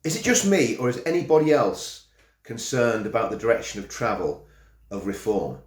Is it just me, or is anybody else concerned about the direction of travel of reform?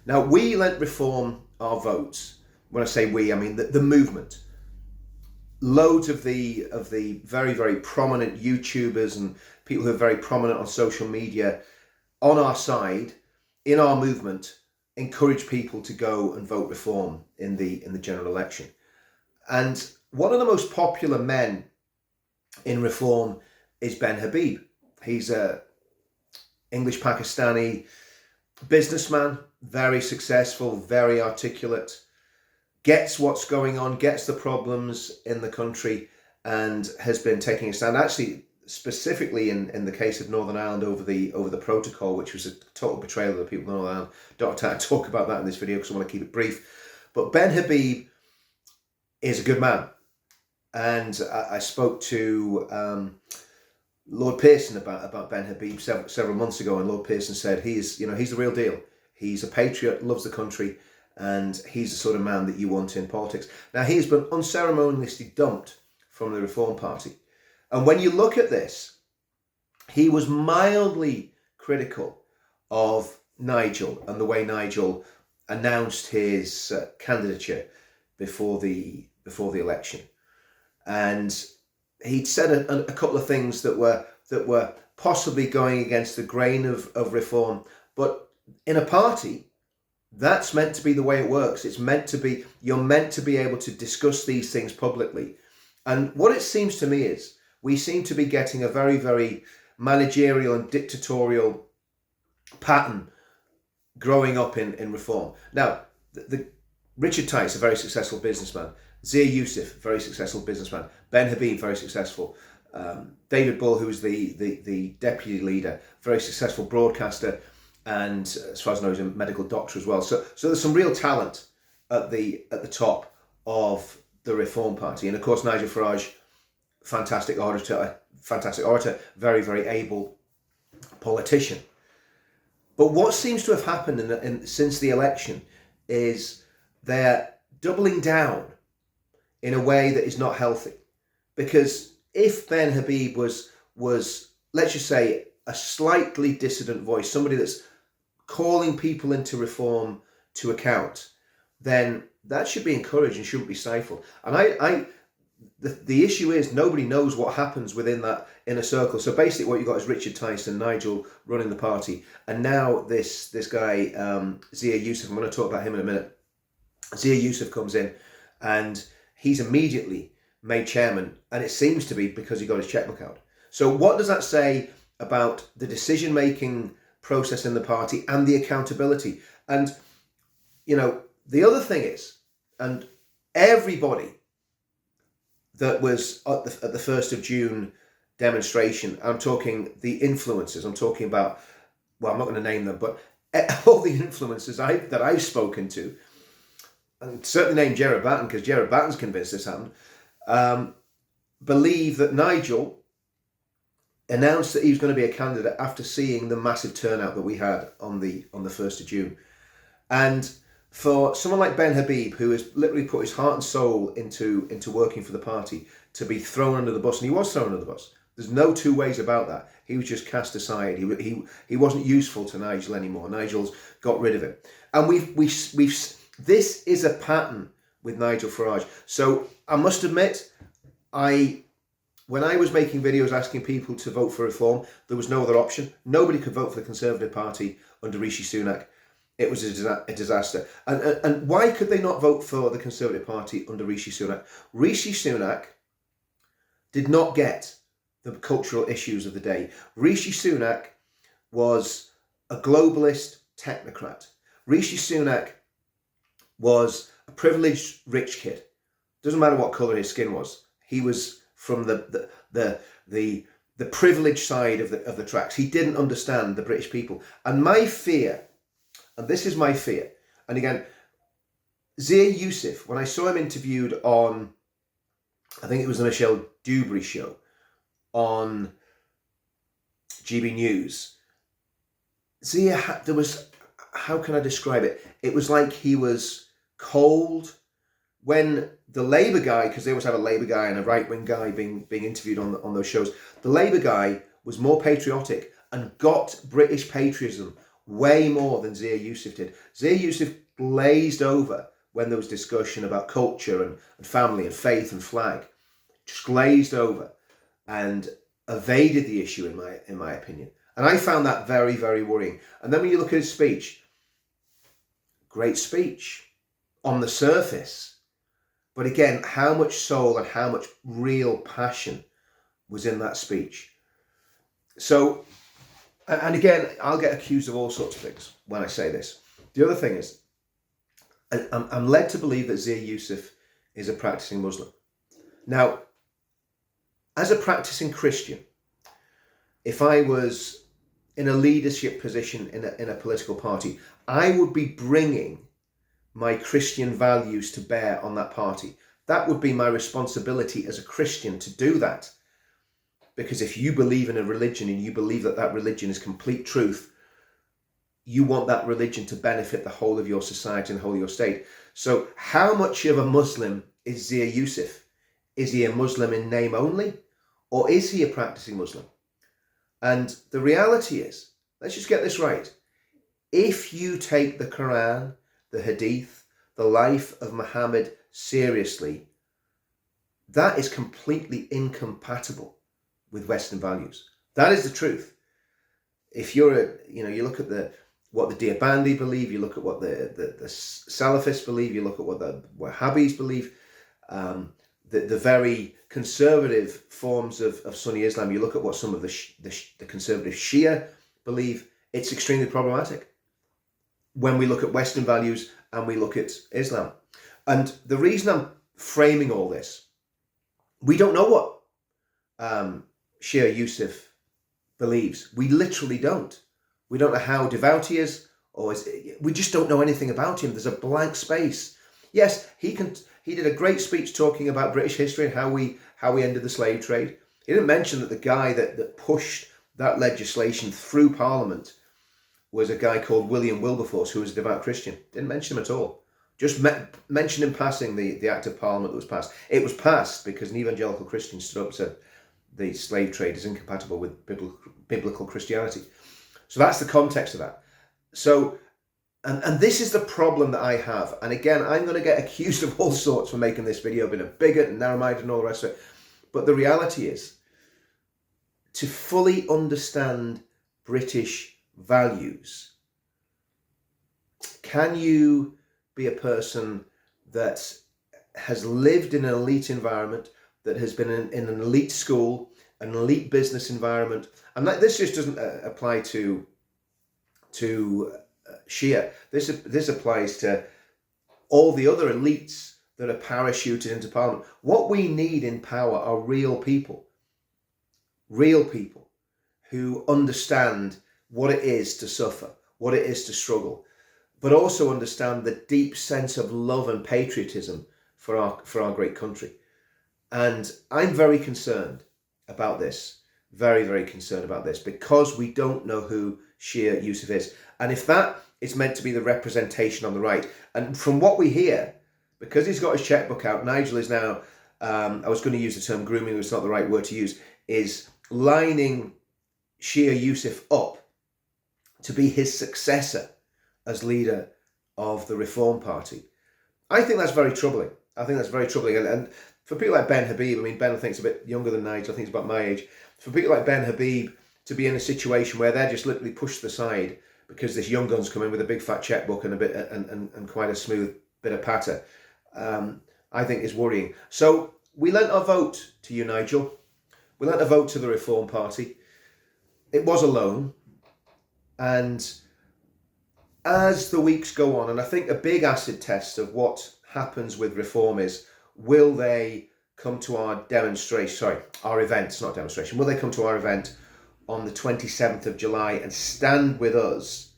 Now, we lent reform our votes. When I say we, I mean the movement. Loads of the very, very prominent YouTubers and people who are very prominent on social media on our side, in our movement, encourage people to go and vote reform in the general election. And one of the most popular men in reform is Ben Habib. He's a English Pakistani businessman, very successful, very articulate, gets what's going on, gets the problems in the country, and has been taking a stand. Actually, specifically in the case of Northern Ireland over the protocol, which was a total betrayal of the people of Northern Ireland. Don't have to talk about that in this video because I want to keep it brief. But Ben Habib is a good man. And I spoke to Lord Pearson about Ben Habib several months ago, and Lord Pearson said he's the real deal. He's a patriot, loves the country, and he's the sort of man that you want in politics. Now, he has been unceremoniously dumped from the Reform Party. And when you look at this, he was mildly critical of Nigel and the way Nigel announced his candidature before the election. And he'd said a couple of things that were possibly going against the grain of reform. But in a party, that's meant to be the way it works. It's meant to be, you're meant to be able to discuss these things publicly. And what it seems to me is we seem to be getting a very, very managerial and dictatorial pattern growing up in reform. Now, the Richard Tice, a very successful businessman. Zia Youssef, very successful businessman. Ben Habib, very successful. David Bull, who was the deputy leader, very successful broadcaster, and as far as I know, he's a medical doctor as well. So there's some real talent at the top of the Reform Party, and of course Nigel Farage, fantastic orator, very, very able politician. But what seems to have happened since the election is they're doubling down in a way that is not healthy. Because if Ben Habib was let's just say a slightly dissident voice, somebody that's calling people into reform to account, then that should be encouraged and shouldn't be stifled. And the issue is nobody knows what happens within that inner circle. So basically what you've got is Richard Tice and Nigel running the party. And now this guy, Zia Youssef, I'm going to talk about him in a minute. Zia Youssef comes in and he's immediately made chairman, and it seems to be because he got his checkbook out. So what does that say about the decision-making process in the party and the accountability? And, the other thing is, and everybody that was at the 1st of June demonstration, I'm talking the influencers, I'm talking about, well, I'm not going to name them, but all the influencers that I've spoken to, and certainly name Gerard Batten, because Gerard Batten's convinced this happened, believe that Nigel announced that he was going to be a candidate after seeing the massive turnout that we had on the 1st of June. And for someone like Ben Habib, who has literally put his heart and soul into working for the party, to be thrown under the bus, and he was thrown under the bus. There's no two ways about that. He was just cast aside. He wasn't useful to Nigel anymore. Nigel's got rid of him. And we've this is a pattern with Nigel Farage. So I must admit, when I was making videos asking people to vote for reform, there was no other option. Nobody could vote for the Conservative Party under Rishi Sunak. It was a disaster. And why could they not vote for the Conservative Party under Rishi Sunak? Rishi Sunak did not get the cultural issues of the day. Rishi Sunak was a globalist technocrat. Rishi Sunak was a privileged rich kid. Doesn't matter what colour his skin was. He was from the privileged side of the tracks. He didn't understand the British people. And my fear, and this is my fear, and again, Zia Youssef, when I saw him interviewed on, I think it was the Michelle Dewberry show on GB News, Zia, there was, how can I describe it? It was like he was cold, when the Labour guy, because they always have a Labour guy and a right-wing guy being interviewed on those shows, the Labour guy was more patriotic and got British patriotism way more than Zia Yusuf did. Zia Yusuf glazed over when there was discussion about culture and family and faith and flag. Just glazed over and evaded the issue in my opinion. And I found that very, very worrying. And then when you look at his speech, great speech on the surface. But again, how much soul and how much real passion was in that speech? So, and again, I'll get accused of all sorts of things when I say this. The other thing is, I'm led to believe that Zia Yusuf is a practicing Muslim. Now, as a practicing Christian, if I was in a leadership position in a political party, I would be bringing my Christian values to bear on that party. That would be my responsibility as a Christian to do that. Because if you believe in a religion and you believe that that religion is complete truth, you want that religion to benefit the whole of your society and the whole of your state. So how much of a Muslim is Zia Yusuf? Is he a Muslim in name only? Or is he a practicing Muslim? And the reality is, let's just get this right. If you take the Quran, the Hadith, the life of Muhammad seriously, that is completely incompatible with Western values. That is the truth. If you're you look at what the Deobandi believe, you look at what the Salafists believe, you look at what the Wahhabis believe, the very conservative forms of Sunni Islam, you look at what some of the conservative Shia believe, it's extremely problematic when we look at Western values and we look at Islam. And the reason I'm framing all this, we don't know what Shia Yusuf believes. We literally don't. We don't know how devout he is, we just don't know anything about him. There's a blank space. Yes, he did a great speech talking about British history and how we ended the slave trade. He didn't mention that the guy that pushed that legislation through Parliament was a guy called William Wilberforce, who was a devout Christian. Didn't mention him at all. Just mentioned in passing the Act of Parliament that was passed. It was passed because an evangelical Christian stood up and said the slave trade is incompatible with biblical Christianity. So that's the context of that. So, and this is the problem that I have. And again, I'm going to get accused of all sorts for making this video, being a bigot and narrow-minded and all the rest of it. But the reality is, to fully understand British values, can you be a person that has lived in an elite environment, that has been in an elite school, an elite business environment, and this just doesn't apply to Shia. This applies to all the other elites that are parachuted into Parliament. What we need in power are real people who understand what it is to suffer, what it is to struggle, but also understand the deep sense of love and patriotism for our great country. And I'm very concerned about this, very, very concerned about this, because we don't know who Shia Yusuf is. And if that is meant to be the representation on the right, and from what we hear, because he's got his checkbook out, Nigel is now, I was going to use the term grooming, it's not the right word to use, is lining Shia Yusuf up to be his successor as leader of the Reform Party. I think that's very troubling. And for people like Ben Habib, I mean, Ben I think is a bit younger than Nigel, I think he's about my age. For people like Ben Habib to be in a situation where they're just literally pushed aside because this young gun's come in with a big fat checkbook and a bit and quite a smooth bit of patter, I think is worrying. So we lent our vote to you, Nigel. We lent a vote to the Reform Party. It was a loan. And as the weeks go on, and I think a big acid test of what happens with Reform is, will they come to our event, it's not a demonstration, will they come to our event on the 27th of July and stand with us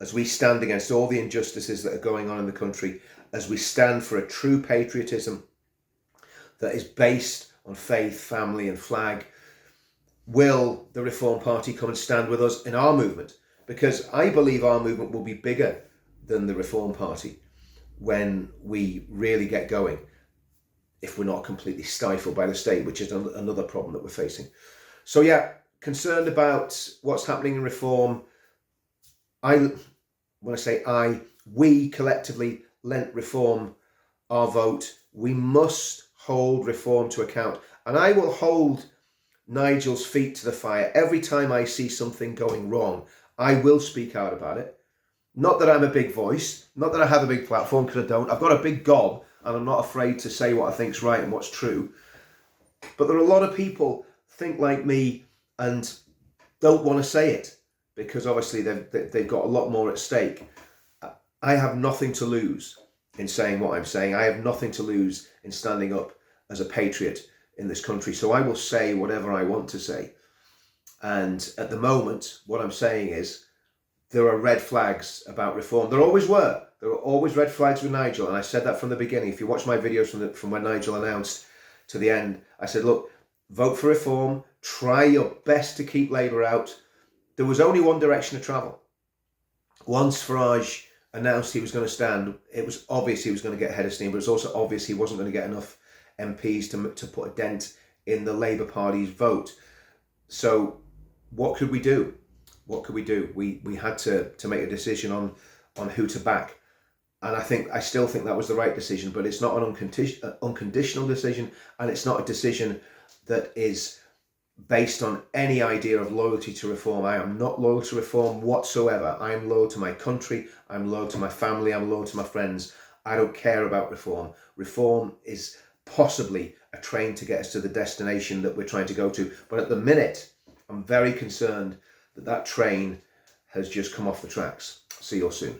as we stand against all the injustices that are going on in the country, as we stand for a true patriotism that is based on faith, family and flag? Will the Reform Party come and stand with us in our movement? Because I believe our movement will be bigger than the Reform Party. when we really get going, if we're not completely stifled by the state, which is another problem that we're facing. So yeah, concerned about what's happening in reform. When I say we collectively lent reform our vote. We must hold reform to account. And I will hold Nigel's feet to the fire. Every time I see something going wrong, I will speak out about it. Not that I'm a big voice, not that I have a big platform, because I don't. I've got a big gob, and I'm not afraid to say what I think's right and what's true. But there are a lot of people think like me and don't want to say it, because obviously they've got a lot more at stake. I have nothing to lose in saying what I'm saying. I have nothing to lose in standing up as a patriot in this country. So I will say whatever I want to say. And at the moment, what I'm saying is there are red flags about reform. There always were. There were always red flags with Nigel. And I said that from the beginning. If you watch my videos from when Nigel announced to the end, I said, look, vote for reform. Try your best to keep Labour out. There was only one direction to travel. Once Farage announced he was going to stand, it was obvious he was going to get head of steam, but it was also obvious he wasn't going to get enough MPs to put a dent in the Labour Party's vote. So what could we do? What could we do? We had to make a decision on who to back. And I still think that was the right decision, but it's not an unconditional decision, and it's not a decision that is based on any idea of loyalty to reform. I am not loyal to reform whatsoever. I am loyal to my country. I'm loyal to my family. I'm loyal to my friends. I don't care about reform. Reform is possibly a train to get us to the destination that we're trying to go to. But at the minute, I'm very concerned that train has just come off the tracks. See you all soon.